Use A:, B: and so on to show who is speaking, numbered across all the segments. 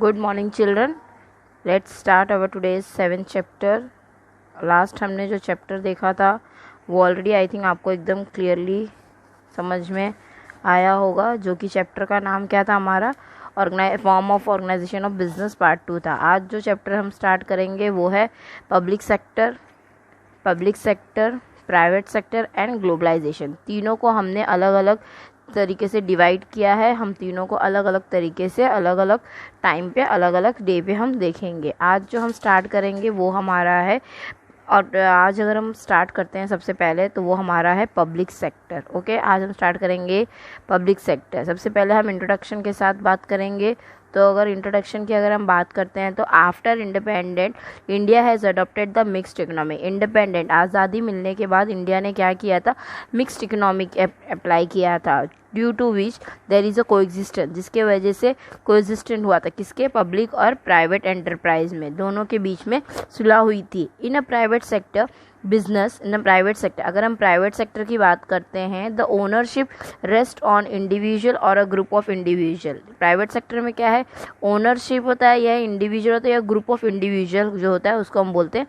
A: Good morning children, let's start our today's 7th chapter. Last हमने जो chapter देखा था वो ऑलरेडी आई थिंक आपको एकदम क्लियरली समझ में आया होगा, जो कि चैप्टर का नाम क्या था हमारा, form of organisation of business part 2 था। आज जो चैप्टर हम स्टार्ट करेंगे वो है public sector, private sector and globalisation. तीनों को हमने अलग अलग तरीके से डिवाइड किया है। हम तीनों को अलग अलग तरीके से अलग अलग टाइम पे अलग अलग डे पे हम देखेंगे। आज जो हम स्टार्ट करेंगे वो हमारा है, और आज अगर हम स्टार्ट करते हैं सबसे पहले तो वो हमारा है पब्लिक सेक्टर। ओके, आज हम स्टार्ट करेंगे पब्लिक सेक्टर। सबसे पहले हम इंट्रोडक्शन के साथ बात करेंगे। तो अगर इंट्रोडक्शन की अगर हम बात करते हैं तो after independent India has adopted the mixed economy. Independent आज़ादी मिलने के बाद इंडिया ने क्या किया था, मिक्स्ड इकोनॉमिक अप्लाई किया था, due to which there is a coexistence, जिसके वजह से कोएग्जिस्टेंट हुआ था किसके, पब्लिक और प्राइवेट एंटरप्राइज में, दोनों के बीच में सुलह हुई थी। In a private sector business, in the private sector, अगर हम प्राइवेट सेक्टर की बात करते हैं, the ownership rest on individual और a group of individual. Private sector में क्या है, ओनरशिप होता है या इंडिविजुअल होता है या ग्रुप ऑफ इंडिविजुअल जो होता है उसको हम बोलते हैं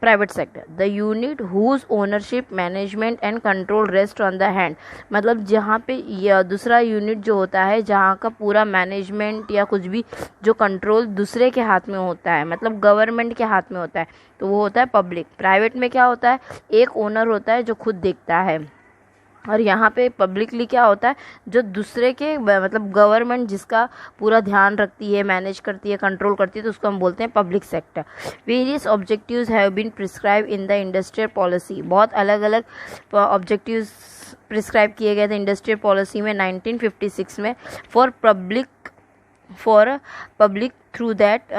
A: private sector. The unit whose ownership management and control rest on the hand, मतलब जहाँ पे दूसरा यूनिट जो होता है जहाँ का पूरा मैनेजमेंट या कुछ भी जो कंट्रोल दूसरे के हाथ में होता है, मतलब गवर्नमेंट के हाथ में होता है, तो वो होता है पब्लिक। प्राइवेट में क्या होता है, एक ओनर होता है जो खुद देखता है, और यहाँ पे पब्लिकली क्या होता है, जो दूसरे के मतलब गवर्नमेंट जिसका पूरा ध्यान रखती है, मैनेज करती है, कंट्रोल करती है, तो उसको हम बोलते हैं public sector. Various objectives have been prescribe in the industrial policy. बहुत अलग अलग ऑब्जेक्टिव्स प्रिस्क्राइब किए गए थे इंडस्ट्रियल पॉलिसी में 1956 में, for public through that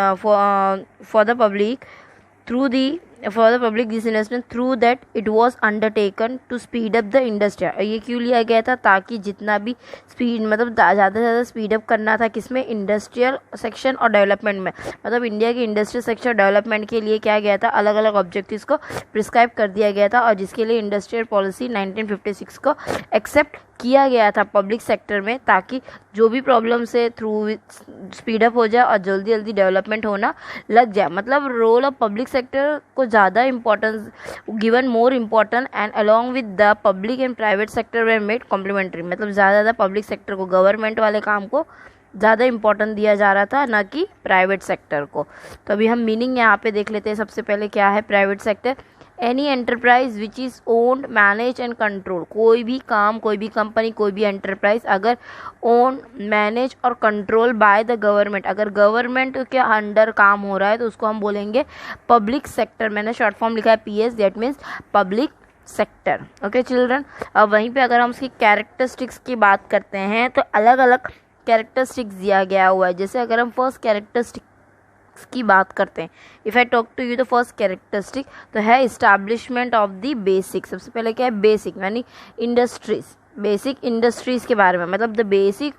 A: for the public this investment through that it was undertaken to speed up the industry. ये क्यों लिया गया था, ताकि जितना भी स्पीड मतलब ज़्यादा से ज़्यादा स्पीड अप करना था किसमें, इंडस्ट्रियल सेक्शन और डेवलपमेंट में, मतलब इंडिया के इंडस्ट्रियल सेक्शन डेवलपमेंट के लिए क्या गया था, अलग अलग ऑब्जेक्टिव्स को प्रिस्क्राइब कर दिया गया था, और जिसके लिए इंडस्ट्रियल पॉलिसी 1956 को एक्सेप्ट किया गया था पब्लिक सेक्टर में, ताकि जो भी प्रॉब्लम से थ्रू स्पीड अप हो जाए और जल्दी जल्दी डेवलपमेंट होना लग जाए। मतलब रोल ऑफ पब्लिक सेक्टर को ज़्यादा importance given, more important, and along with the public and private sector were made complementary, मतलब ज़्यादा पब्लिक सेक्टर को, गवर्नमेंट वाले काम को ज़्यादा इंपॉर्टेंट दिया जा रहा था, ना कि प्राइवेट सेक्टर को। तो अभी हम मीनिंग यहाँ पे देख लेते हैं। सबसे पहले क्या है private sector, any enterprise which is owned manage and control. कोई भी काम, कोई भी कंपनी, कोई भी एंटरप्राइज अगर ओन, मैनेज और कंट्रोल बाय द गवर्नमेंट, अगर गवर्नमेंट के अंडर काम हो रहा है तो उसको हम बोलेंगे पब्लिक सेक्टर। मैंने शॉर्ट फॉर्म लिखा है PS, that means public sector. Okay children, अब वहीं पे अगर हम उसकी कैरेक्टरिस्टिक्स की बात करते हैं तो अलग अलग कैरेक्टरिस्टिक्स दिया गया हुआ है। जैसे अगर हम फर्स्ट कैरेक्टरिस्टिक की बात करते हैं, if I talk to you the first characteristic, तो है इस्टेब्लिशमेंट ऑफ द बेसिक। सबसे पहले क्या है, बेसिक यानी इंडस्ट्रीज, बेसिक इंडस्ट्रीज के बारे में, मतलब the basic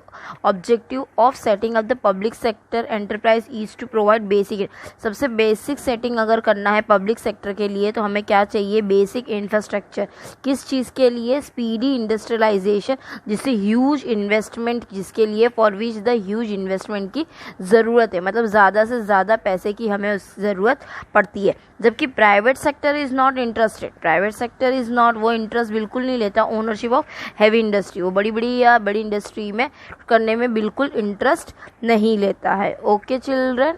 A: objective of setting up the public sector enterprise is to provide basic. सबसे बेसिक सेटिंग अगर करना है पब्लिक सेक्टर के लिए तो हमें क्या चाहिए, बेसिक इंफ्रास्ट्रक्चर। किस चीज़ के लिए, स्पीडी इंडस्ट्रियलाइजेशन, जिससे ह्यूज इन्वेस्टमेंट, जिसके लिए for which the huge investment की ज़रूरत है, मतलब ज़्यादा से ज़्यादा पैसे की हमें ज़रूरत पड़ती है। जबकि private sector is not interested, private sector is not, वो इंटरेस्ट बिल्कुल नहीं लेता ओनरशिप ऑफ हैवी इंडस्ट्री, वो बड़ी इंडस्ट्री में करने में बिल्कुल इंटरेस्ट नहीं लेता है। Okay children,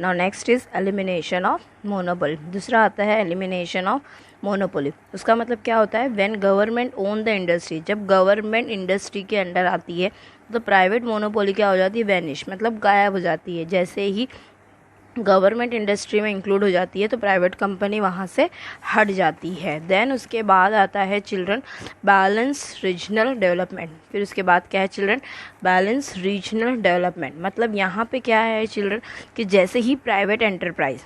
A: now next is elimination of monopoly. दूसरा आता है एलिमिनेशन ऑफ मोनोपोली। उसका मतलब क्या होता है, when government own the industry, जब गवर्नमेंट इंडस्ट्री के अंडर आती है तो प्राइवेट मोनोपोली क्या हो जाती है, वैनिश, मतलब गायब हो जाती है। जैसे ही गवर्नमेंट इंडस्ट्री में इंक्लूड हो जाती है तो प्राइवेट कंपनी वहाँ से हट जाती है। देन उसके बाद आता है चिल्ड्रन बैलेंस रीजनल डेवलपमेंट। फिर उसके बाद क्या है चिल्ड्रन, बैलेंस रीजनल डेवलपमेंट। मतलब यहाँ पे क्या है चिल्ड्रन कि जैसे ही private enterprise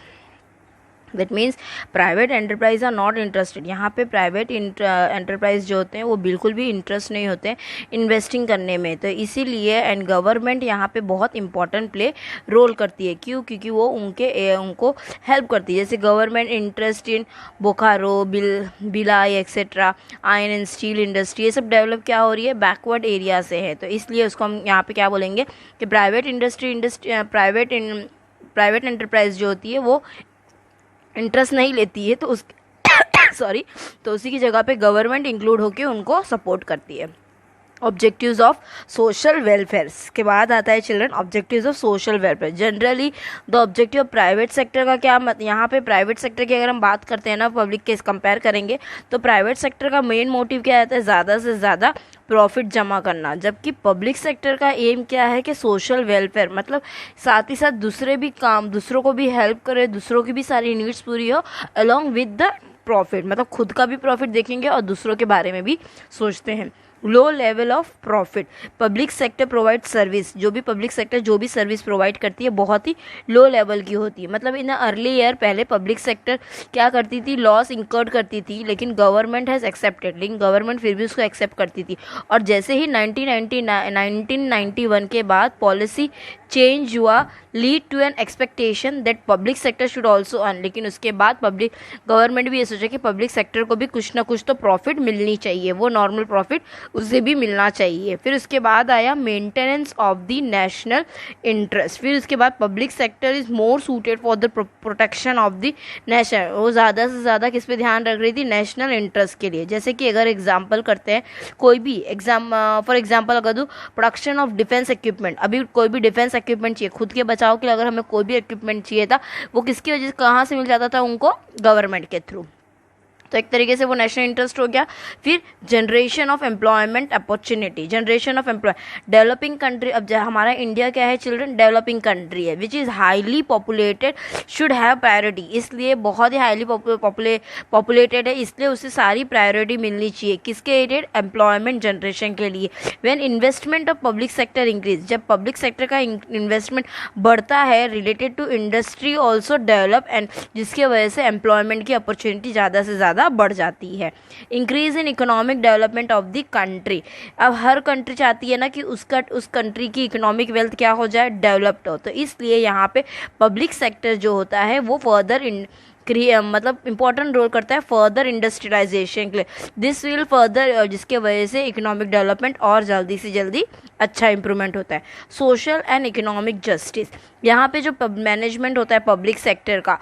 A: that means private enterprise are not interested. यहाँ पे प्राइवेट एंटरप्राइज जो होते हैं वो बिल्कुल भी इंटरेस्ट नहीं होते इन्वेस्टिंग करने में। तो इसीलिए एंड गवर्नमेंट यहाँ पे बहुत इंपॉर्टेंट प्ले रोल करती है। क्यों? क्योंकि वो उनको हेल्प करती है। जैसे government interest in Bokaro, Bhilai etcetera, iron and steel industry, ये सब डेवलप क्या हो रही है? बैकवर्ड एरिया से है। तो इसलिए उसको हम यहाँ पे क्या बोलेंगे कि प्राइवेट एंटरप्राइज जो होती है वो इंटरेस्ट नहीं लेती है, तो उस सॉरी तो उसी की जगह पे गवर्नमेंट इंक्लूड होकर उनको सपोर्ट करती है। ऑब्जेक्टिव्स ऑफ सोशल वेलफेयर के बाद आता है children objectives of social welfare. Generally the objective of private sector का क्या यहाँ पे प्राइवेट सेक्टर की अगर हम बात करते हैं ना, पब्लिक के कंपेयर करेंगे, तो प्राइवेट सेक्टर का मेन मोटिव क्या रहता है? ज़्यादा से ज़्यादा प्रॉफिट जमा करना। जबकि पब्लिक सेक्टर का एम क्या है कि सोशल वेलफेयर, मतलब साथ ही साथ दूसरे भी काम, दूसरों को भी हेल्प करे, दूसरों की भी सारी नीड्स पूरी हो अलॉन्ग विद द प्रॉफिट। मतलब खुद का भी प्रॉफिट देखेंगे और दूसरों के बारे में भी सोचते हैं। Low level of profit, public sector provide service, जो भी पब्लिक सेक्टर जो भी सर्विस प्रोवाइड करती है बहुत ही लो लेवल की होती है। मतलब इन अर्ली ईयर पहले पब्लिक सेक्टर क्या करती थी? लॉस इंकर्ड करती थी, लेकिन गवर्नमेंट हैज़ एक्सेप्टेड, लेकिन गवर्नमेंट फिर भी उसको एक्सेप्ट करती थी। और जैसे ही 1991 के बाद पॉलिसी चेंज हुआ, lead to an expectation that public sector should also earn, लेकिन उसके बाद गवर्नमेंट भी ये सोचा कि पब्लिक सेक्टर को भी कुछ ना कुछ तो प्रॉफिट मिलनी चाहिए, वो नॉर्मल प्रॉफिट उसे भी मिलना चाहिए। फिर उसके बाद आया maintenance of the national interest. फिर उसके बाद public sector is more suited for the protection of the national, वो ज़्यादा से ज़्यादा किस पे ध्यान रख रही थी? नेशनल इंटरेस्ट के लिए। जैसे कि अगर एग्जाम्पल करते हैं, कोई भी फॉर एग्जाम्पल अगर दूँ प्रोडक्शन ऑफ डिफेंस इक्विपमेंट, अभी कोई भी डिफेंस इक्विपमेंट चाहिए खुद के बचाव के लिए, अगर हमें कोई भी इक्विपमेंट चाहिए था, वो किसकी वजह से कहाँ से मिल जाता था? उनको गवर्नमेंट के थ्रू। तो एक तरीके से वो नेशनल इंटरेस्ट हो गया। फिर generation of employment opportunity, generation of developing country. अब हमारा इंडिया क्या है चिल्ड्रन? डेवलपिंग कंट्री है, which is highly populated, should have priority, इसलिए बहुत ही हाईली पॉपुलेटेड है, इसलिए उसे सारी प्रायोरिटी मिलनी चाहिए। किसके रिलेटेड? एम्प्लॉयमेंट जनरेशन के लिए। When investment of public sector increase, जब पब्लिक सेक्टर का इन्वेस्टमेंट बढ़ता है, related to industry also develop, and जिसकी वजह से एम्प्लॉयमेंट की अपॉर्चुनिटी ज़्यादा से ज़्यादा बढ़ जाती है। Increase in economic development of the country, अब हर कंट्री चाहती है ना कि उस कंट्री की इकोनॉमिक वेल्थ क्या हो जाए? डेवलप्ड हो। तो इसलिए यहाँ पे पब्लिक सेक्टर जो होता है वो फर्दर मतलब इंपॉर्टेंट रोल करता है फर्दर इंडस्ट्रियलाइजेशन के लिए। दिस विल फर्दर, जिसके वजह से इकोनॉमिक डेवलपमेंट और जल्दी से जल्दी अच्छा इंप्रूवमेंट होता है। सोशल एंड इकोनॉमिक जस्टिस, यहाँ पे जो मैनेजमेंट होता है पब्लिक सेक्टर का,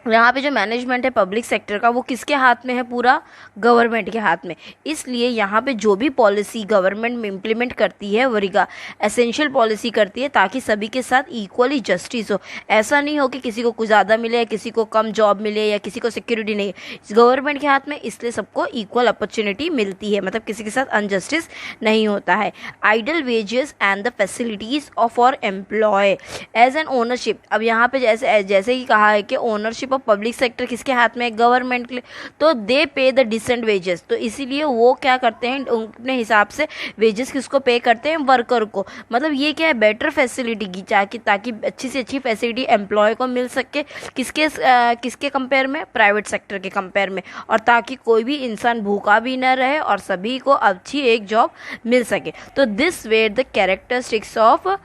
A: यहाँ पे जो मैनेजमेंट है पब्लिक सेक्टर का वो किसके हाथ में है? पूरा गवर्नमेंट के हाथ में। इसलिए यहाँ पे जो भी पॉलिसी गवर्नमेंट में इम्प्लीमेंट करती है वो एसेंशियल पॉलिसी करती है, ताकि सभी के साथ इक्वली जस्टिस हो। ऐसा नहीं हो कि किसी को कुछ ज़्यादा मिले या किसी को कम जॉब मिले या किसी को सिक्योरिटी नहीं। गवर्नमेंट के हाथ में, इसलिए सबको इक्वल अपॉर्चुनिटी मिलती है, मतलब किसी के साथ अनजस्टिस नहीं होता है। Ideal wages and the facilities of for employ as an ownership, अब यहाँ पे जैसे ही कहा है कि ओनरशिप ऑफ पब्लिक सेक्टर किसके हाथ में है? गवर्नमेंट के लिए। तो दे पे द डिसेंट वेजेस, तो इसीलिए वो क्या करते हैं? अपने हिसाब से वेजेस किसको पे करते हैं? वर्कर को। मतलब ये क्या है? बेटर फैसिलिटी की, ताकि अच्छी से अच्छी फैसिलिटी एम्प्लॉय को मिल सके। किसके कंपेयर में? प्राइवेट सेक्टर के कंपेयर में। और ताकि कोई भी इंसान भूखा भी न रहे और सभी को अच्छी एक जॉब मिल सके। तो this way the characteristics of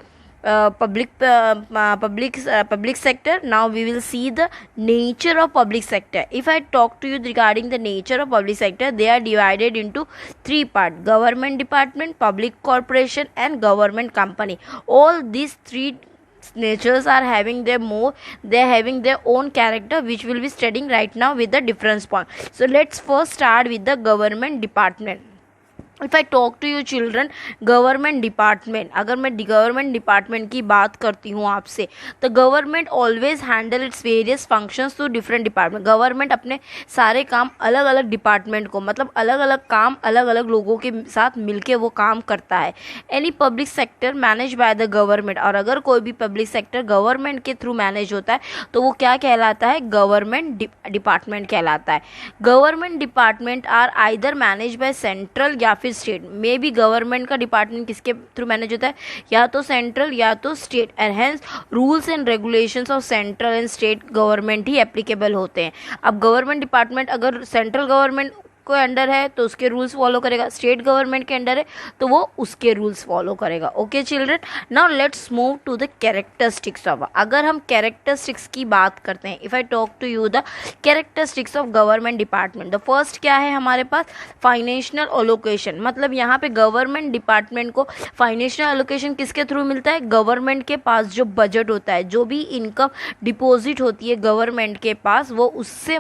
A: public sector. Now we will see the nature of public sector. If I talk to you regarding the nature of public sector, they are divided into three parts: government department, public corporation, and government company. All these three natures are having their own character, which we'll be studying right now with the difference point. So let's first start with the government department. If I talk to you children, government department, अगर मैं government department की बात करती हूँ आपसे, तो government always handle its various functions to different department. Government अपने सारे काम अलग अलग डिपार्टमेंट को, मतलब अलग अलग काम अलग अलग लोगों के साथ मिलके वो काम करता है। Any public sector manage by the government, और अगर कोई भी पब्लिक सेक्टर गवर्नमेंट के थ्रू मैनेज होता है तो वो क्या कहलाता है? गवर्नमेंट डिपार्टमेंट कहलाता है। Government department are either manage by central या फिर स्टेट, मे बी गवर्नमेंट का डिपार्टमेंट किसके थ्रू मैनेज होता है, या तो सेंट्रल या तो state, and hence rules and regulations of central and state government ही एप्लीकेबल होते हैं। अब गवर्नमेंट डिपार्टमेंट अगर सेंट्रल गवर्नमेंट को अंडर है तो उसके रूल्स फॉलो करेगा, स्टेट गवर्नमेंट के अंडर है तो वो उसके रूल्स फॉलो करेगा। Okay children, now let's move to the characteristics of, अगर हम कैरेक्टरिस्टिक्स की बात करते हैं, if I talk to you the characteristics of government department, the first क्या है हमारे पास, फाइनेंशियल एलोकेशन, मतलब यहाँ पे गवर्नमेंट डिपार्टमेंट को फाइनेंशियल एलोकेशन किसके थ्रू मिलता है, गवर्नमेंट के पास जो बजट होता है, जो भी इनकम डिपॉजिट होती है गवर्नमेंट के पास, वो उससे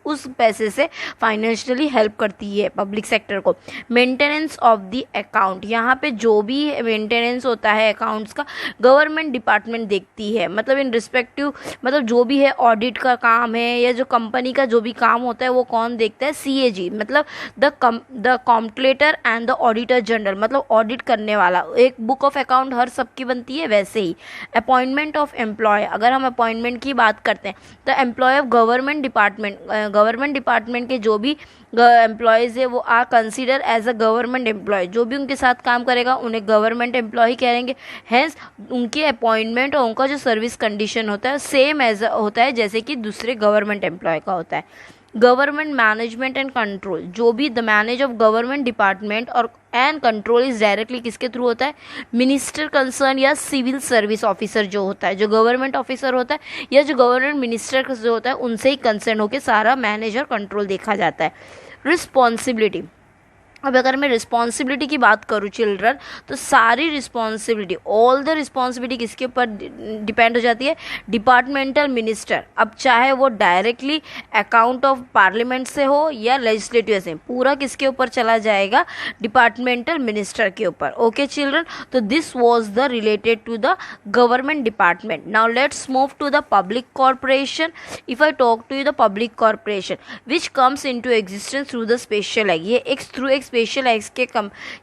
A: उस पैसे से फाइनेंशियली हेल्प करती है पब्लिक सेक्टर को। मेंटेनेंस ऑफ द अकाउंट, यहाँ पे जो भी मेंटेनेंस होता है अकाउंट्स का गवर्नमेंट डिपार्टमेंट देखती है, मतलब इन रिस्पेक्टिव, मतलब जो भी है ऑडिट का काम है या जो कंपनी का जो भी काम होता है वो कौन देखता है, CAG, मतलब the comptroller and the auditor general, मतलब ऑडिट करने वाला। एक बुक ऑफ अकाउंट हर सबकी बनती है, वैसे ही अपॉइंटमेंट ऑफ एम्प्लॉय, अगर हम अपॉइंटमेंट की बात करते हैं तो एम्प्लॉय ऑफ गवर्नमेंट डिपार्टमेंट के जो भी एम्प्लॉयज़ है वो are consider as a government employ, जो भी उनके साथ काम करेगा उन्हें गवर्नमेंट एम्प्लॉय कहेंगे। हेंस उनके अपॉइंटमेंट और उनका जो सर्विस कंडीशन होता है सेम एज होता है जैसे कि दूसरे गवर्नमेंट एम्प्लॉय का होता है। गवर्नमेंट मैनेजमेंट एंड कंट्रोल, जो भी the manage of government department और एंड कंट्रोल इज डायरेक्टली किसके थ्रू होता है, मिनिस्टर कंसर्न या सिविल सर्विस ऑफिसर जो होता है, जो गवर्नमेंट ऑफिसर होता है या जो गवर्नमेंट मिनिस्टर जो होता है उनसे ही कंसर्न होकर सारा मैनेज और कंट्रोल देखा जाता है। रिस्पॉन्सिबिलिटी, अब अगर मैं रिस्पॉन्सिबिलिटी की बात करूँ चिल्ड्रन, तो सारी रिस्पॉन्सिबिलिटी, ऑल द रिस्पॉन्सिबिलिटी किसके ऊपर डिपेंड हो जाती है, डिपार्टमेंटल मिनिस्टर। अब चाहे वो डायरेक्टली अकाउंट ऑफ पार्लियामेंट से हो या लेजिस्लेटिव से, पूरा किसके ऊपर चला जाएगा, डिपार्टमेंटल मिनिस्टर के ऊपर। ओके चिल्ड्रन, तो this was the related to the government department. Now let's move to the public corporation. If I talk to you the public corporation which comes into existence through the special act, ये एक through एक special act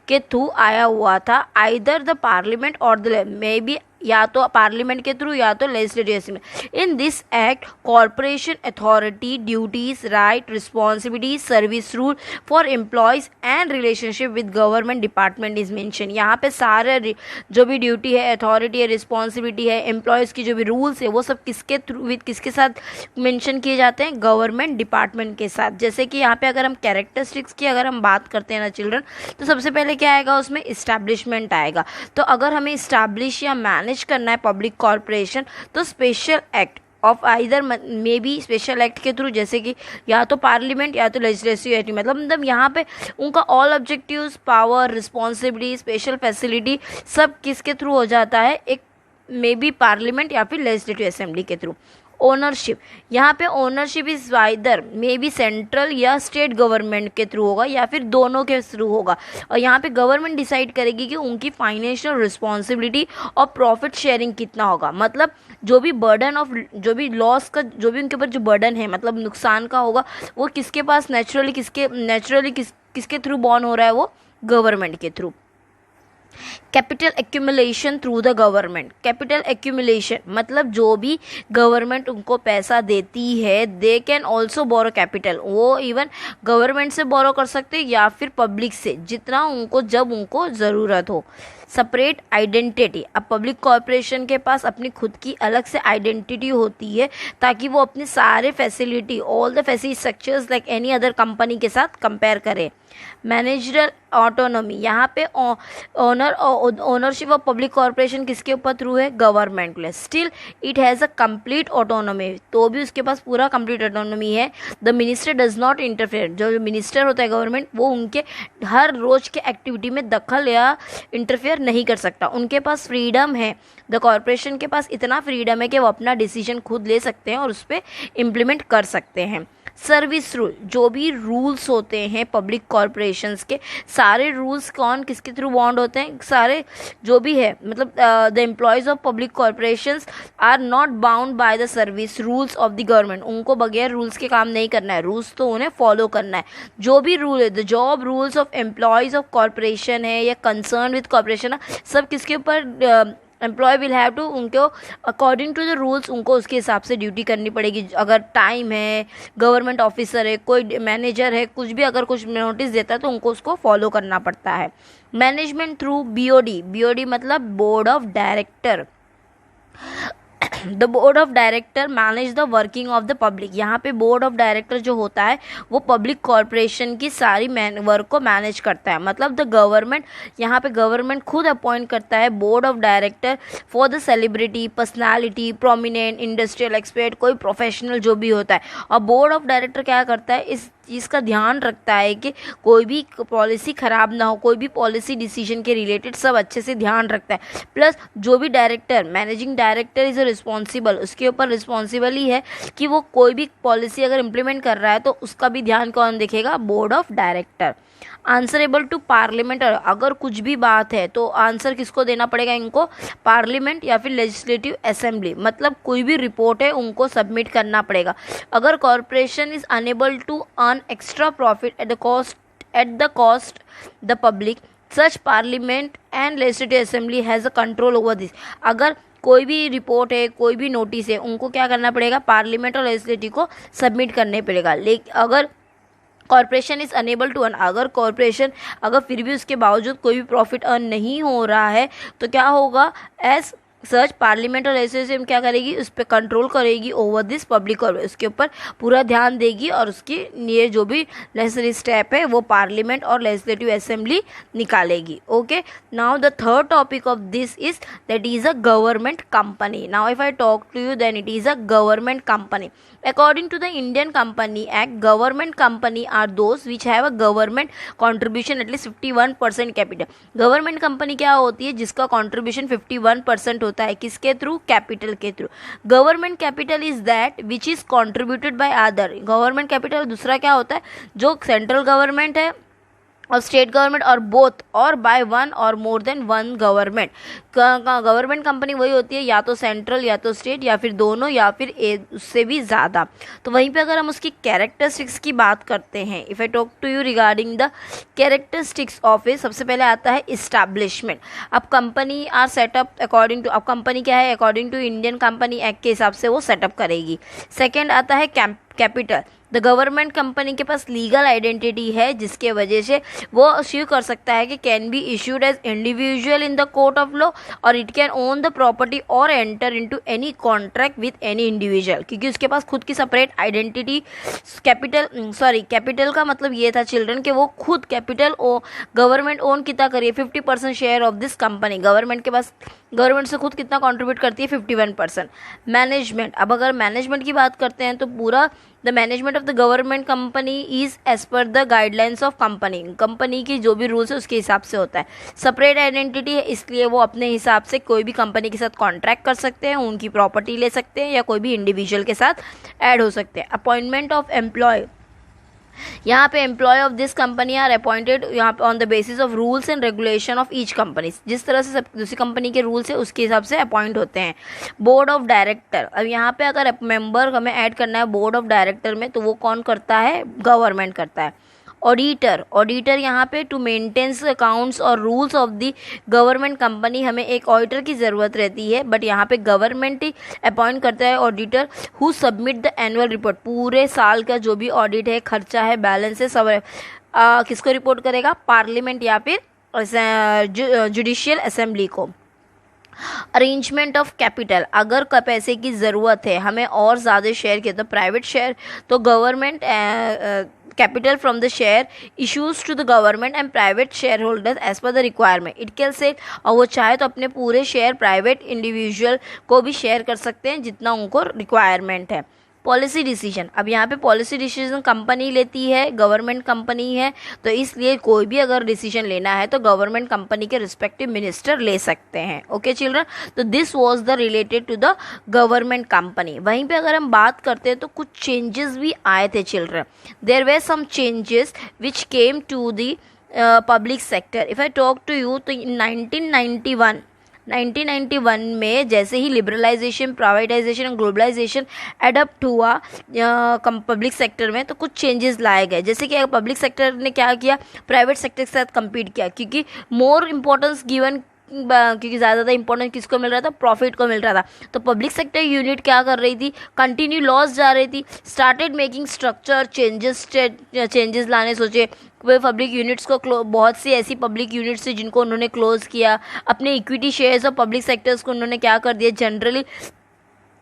A: के through आया हुआ था, either the parliament और the may be या तो पार्लियामेंट के थ्रू या तो legislative. In this act corporation authority, duties, right, responsibility, service rule for employees and relationship with government department is mention. यहाँ पे सारे जो भी ड्यूटी है, अथॉरिटी है, रिस्पॉन्सिबिलिटी है, एम्प्लॉयज़ की जो भी रूल्स है वो सब किसके थ्रू विद किसके साथ मेंशन किए जाते हैं, गवर्नमेंट डिपार्टमेंट के साथ। जैसे कि यहाँ पे अगर हम कैरेक्टरिस्टिक्स की अगर हम बात करते हैं ना चिल्ड्रन, तो सबसे पहले क्या आएगा उसमें, इस्टेब्लिशमेंट आएगा। तो अगर हमें इस्टेब्लिश या मैनेज करना है पब्लिक कॉर्पोरेशन तो special act of either may be special act के थ्रू, जैसे कि या तो पार्लियामेंट या तो लेजिस्लेटिव, मतलब यहाँ पे उनका all objectives, power, responsibility, special facility सब किसके थ्रू हो जाता है, एक मे बी पार्लियामेंट या फिर लेजिस्लेटिव असेंबली के थ्रू। ओनरशिप, यहाँ पे ownership is either may be central या स्टेट गवर्नमेंट के थ्रू होगा या फिर दोनों के थ्रू होगा, और यहाँ पे गवर्नमेंट डिसाइड करेगी कि उनकी फाइनेंशियल रिस्पॉन्सिबिलिटी और प्रॉफिट शेयरिंग कितना होगा। मतलब जो भी बर्डन ऑफ, जो भी लॉस का, जो भी उनके ऊपर जो बर्डन है, मतलब नुकसान का होगा, वो किसके पास नेचुरली किसके थ्रू बॉर्न हो रहा है, वो गवर्नमेंट के through. Capital accumulation through the government, capital accumulation मतलब जो भी गवर्नमेंट उनको पैसा देती है, they can also borrow capital, वो इवन गवर्नमेंट से बोरो कर सकते हैं या फिर पब्लिक से, जितना उनको जब उनको ज़रूरत हो। सेपरेट आइडेंटिटी, अब पब्लिक कॉर्पोरेशन के पास अपनी खुद की अलग से आइडेंटिटी होती है ताकि वो अपने सारे facility, all the facility structures like any other company के साथ कंपेयर करे। मैनेजरल ऑटोनॉमी, यहाँ पे ओनरशिप ऑफ पब्लिक कॉर्पोरेशन किसके ऊपर थ्रू है, गवर्नमेंट के। Still it has a complete autonomy, तो भी उसके पास पूरा कंप्लीट ऑटोनॉमी है। The minister does not interfere, जो मिनिस्टर होता है गवर्नमेंट, वो उनके हर रोज के एक्टिविटी में दखल या इंटरफेयर नहीं कर सकता। उनके पास फ्रीडम है, द कॉर्पोरेशन के पास इतना फ्रीडम है कि वो अपना डिसीजन खुद ले सकते हैं और उस पर इम्प्लीमेंट कर सकते हैं। सर्विस रूल, जो भी रूल्स होते हैं पब्लिक कॉर्पोरेशंस के, सारे रूल्स कौन किसके थ्रू बॉन्ड होते हैं, सारे जो भी है, मतलब the employees of public corporations are not bound by the service rules of the government, उनको बगैर रूल्स के काम नहीं करना है, रूल्स तो उन्हें फॉलो करना है। जो भी रूल है, the job rules of employees of corporation है या कंसर्न विद कॉर्पोरेशन है, सब किसके ऊपर एम्प्लॉय विल हैव टू, उनको अकॉर्डिंग टू द रूल्स उनको उसके हिसाब से ड्यूटी करनी पड़ेगी। अगर टाइम है, गवर्नमेंट ऑफिसर है, कोई मैनेजर है, कुछ भी अगर कुछ नोटिस देता है तो उनको उसको फॉलो करना पड़ता है। मैनेजमेंट थ्रू BOD, BOD मतलब board of director. The board of director manage the working of the public. यहाँ पे बोर्ड ऑफ डायरेक्टर जो होता है वो पब्लिक कॉरपोरेशन की सारी वर्क को मैनेज करता है। मतलब द गवर्नमेंट, यहाँ पे गवर्नमेंट खुद अपॉइंट करता है board of director for the celebrity, personality, prominent, industrial expert, कोई प्रोफेशनल जो भी होता है। और बोर्ड ऑफ डायरेक्टर क्या करता है, इस चीज़ का ध्यान रखता है कि कोई भी पॉलिसी ख़राब ना हो, कोई भी पॉलिसी डिसीजन के रिलेटेड सब अच्छे से ध्यान रखता है। प्लस जो भी director, managing director is responsible, उसके ऊपर रिस्पॉन्सिबल ही है कि वो कोई भी पॉलिसी अगर इम्प्लीमेंट कर रहा है तो उसका भी ध्यान कौन देखेगा, board of director. Answerable to parliament, अगर कुछ भी बात है तो आंसर किसको देना पड़ेगा इनको, पार्लियामेंट या फिर लेजिस्लेटिव असेंबली। मतलब कोई भी रिपोर्ट है उनको सबमिट करना पड़ेगा। अगर corporation is enable to earn extra profit at the cost the public, such parliament and legislative assembly has a control over this. अगर कोई भी रिपोर्ट है, कोई भी नोटिस है, उनको क्या करना पड़ेगा, पार्लियामेंट और लेजिस्लेटिव को सबमिट करने पड़ेगा। लेकिन अगर corporation is enable to earn, अगर कॉरपोरेशन अगर फिर भी उसके बावजूद कोई भी प्रॉफिट अर्न नहीं हो रहा है तो क्या होगा, एज सच पार्लियामेंट और लेजिस्लेटिव क्या करेगी, उस पर कंट्रोल करेगी ओवर दिस पब्लिक, और उसके ऊपर पूरा ध्यान देगी और उसकी ये जो भी नेसेसरी स्टेप है वो पार्लियामेंट और लेजिस्लेटिव असेंबली निकालेगी। Okay, now the third topic of this is that is a government company. Now if I talk to you then it is a government company. According to the Indian Company Act, government company are those which have a government contribution at least 51% capital. Government company क्या होती है, जिसका contribution 51% होता है, किसके through, capital के through. Government capital is that which is contributed by other. Government capital दूसरा क्या होता है, जो सेंट्रल गवर्नमेंट है और स्टेट गवर्नमेंट और बोथ और बाय वन और more than one government. Government company वही होती है या तो सेंट्रल या तो स्टेट या फिर दोनों या फिर उससे भी ज़्यादा। तो वहीं पे अगर हम उसकी कैरेक्टरिस्टिक्स की बात करते हैं, if I talk to you regarding the characteristics of it, सबसे पहले आता है इस्टेब्लिशमेंट। अब company are set up according to, अब कंपनी क्या है, according to Indian company act के हिसाब से वो सेटअप करेगी। सेकेंड आता है कैपिटल। द गवर्नमेंट कंपनी के पास लीगल आइडेंटिटी है जिसके वजह से वो अश्योर कर सकता है कि can be issued as individual in the court of law और it can own the property और enter into any contract with any individual, क्योंकि उसके पास खुद की सेपरेट आइडेंटिटी। कैपिटल का मतलब ये था चिल्ड्रन कि वो खुद कैपिटल गवर्नमेंट ओन कितना करिए 50% share of this company. Government के पास, गवर्नमेंट से खुद कितना कंट्रीब्यूट करती है, 51%। मैनेजमेंट, अब अगर मैनेजमेंट की बात करते हैं तो पूरा the management of the government company is as per the guidelines of company. Company की जो भी रूल्स है उसके हिसाब से होता है। सेपरेट आइडेंटिटी है इसलिए वो अपने हिसाब से कोई भी कंपनी के साथ कॉन्ट्रैक्ट कर सकते हैं, उनकी प्रॉपर्टी ले सकते हैं या कोई भी इंडिविजुअल के साथ ऐड हो सकते हैं। अपॉइंटमेंट ऑफ एम्प्लॉय, यहाँ पे employ of this company are appointed यहाँ पे on the basis of rules and regulation of each company. जिस तरह से दूसरी कंपनी के रूल्स है उसके हिसाब से अपॉइंट होते हैं। बोर्ड ऑफ डायरेक्टर, अब यहाँ पे अगर मेंबर हमें ऐड करना है बोर्ड ऑफ डायरेक्टर में तो वो कौन करता है, गवर्नमेंट करता है। ऑडिटर यहाँ पे टू मेंटेन्स अकाउंट्स और rules of the government company, हमें एक ऑडिटर की ज़रूरत रहती है, बट यहाँ पे गवर्नमेंट ही अपॉइंट करता है auditor who submit the annual report. पूरे साल का जो भी ऑडिट है, खर्चा है, बैलेंस है, सब किसको रिपोर्ट करेगा, पार्लियामेंट या फिर जुडिशियल असेंबली को। अरेंजमेंट ऑफ कैपिटल, अगर पैसे की ज़रूरत है, हमें और ज़्यादा शेयर के, तो प्राइवेट शेयर, तो government capital from the share issues to the government and private shareholders as per the requirement it can say। और वो चाहे तो अपने पूरे शेयर प्राइवेट इंडिविजुअल को भी शेयर कर सकते हैं जितना उनको रिक्वायरमेंट है। पॉलिसी डिसीजन, अब यहाँ पे पॉलिसी डिसीजन कंपनी लेती है, गवर्नमेंट कंपनी है, तो इसलिए कोई भी अगर डिसीजन लेना है तो गवर्नमेंट कंपनी के रिस्पेक्टिव मिनिस्टर ले सकते हैं। ओके चिल्ड्रन, तो this was the related to the government company. वहीं पे अगर हम बात करते हैं तो कुछ चेंजेस भी आए थे children. There were some changes which came to the public sector. If I talk to you तो 1991 में जैसे ही लिबरलाइजेशन, प्राइवेटाइजेशन और ग्लोबलाइजेशन एडप्ट हुआ पब्लिक सेक्टर में, तो कुछ चेंजेस लाए गए। जैसे कि पब्लिक सेक्टर ने क्या किया, प्राइवेट सेक्टर के साथ कम्पीट किया, क्योंकि मोर इम्पोर्टेंस गिवन क्योंकि ज़्यादा इंपॉर्टेंस किसको मिल रहा था, प्रॉफिट को मिल रहा था। तो पब्लिक सेक्टर यूनिट क्या कर रही थी, कंटिन्यू लॉस जा रही थी। स्टार्टेड मेकिंग स्ट्रक्चर चेंजेस लाने सोचे। पब्लिक यूनिट्स को बहुत सी ऐसी पब्लिक यूनिट्स थी जिनको उन्होंने क्लोज किया। अपने इक्विटी शेयर्स और पब्लिक सेक्टर्स को उन्होंने क्या कर दिया, generally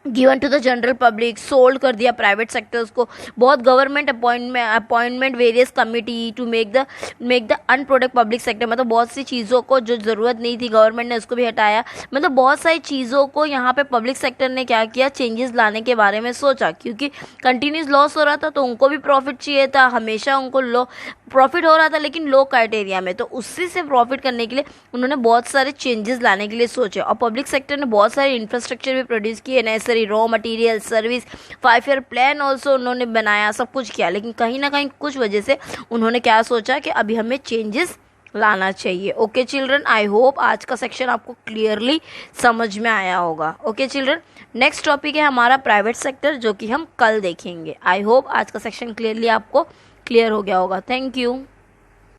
A: given to the general public, sold कर दिया प्राइवेट सेक्टर्स को। बहुत government appointment various committee to make the unproductive public sector, मतलब बहुत सी चीज़ों को जो ज़रूरत नहीं थी गवर्नमेंट ने उसको भी हटाया। मतलब बहुत सारी चीज़ों को यहाँ पे पब्लिक सेक्टर ने क्या किया, चेंजेस लाने के बारे में सोचा, क्योंकि कंटिन्यूस लॉस हो रहा था तो उनको भी प्रॉफिट चाहिए था, हमेशा उनको लो प्रॉफिट हो रहा था लेकिन लो क्राइटेरिया में। तो उससे से प्रॉफिट करने के लिए उन्होंने बहुत सारे चेंजेस लाने के लिए सोचे। और पब्लिक सेक्टर ने बहुत सारे इंफ्रास्ट्रक्चर भी प्रोड्यूस किए, necessary raw material, service, 5 year plan also उन्होंने बनाया, सब कुछ किया। लेकिन कहीं ना कहीं कुछ वजह से उन्होंने क्या सोचा कि अभी हमें चेंजेस लाना चाहिए। ओके चिल्ड्रन, आई होप आज का सेक्शन आपको क्लियरली समझ में आया होगा। ओके चिल्ड्रन, नेक्स्ट टॉपिक है हमारा प्राइवेट सेक्टर, जो कि हम कल देखेंगे। आई होप आज का सेक्शन क्लियरली आपको क्लियर हो गया होगा। Thank you.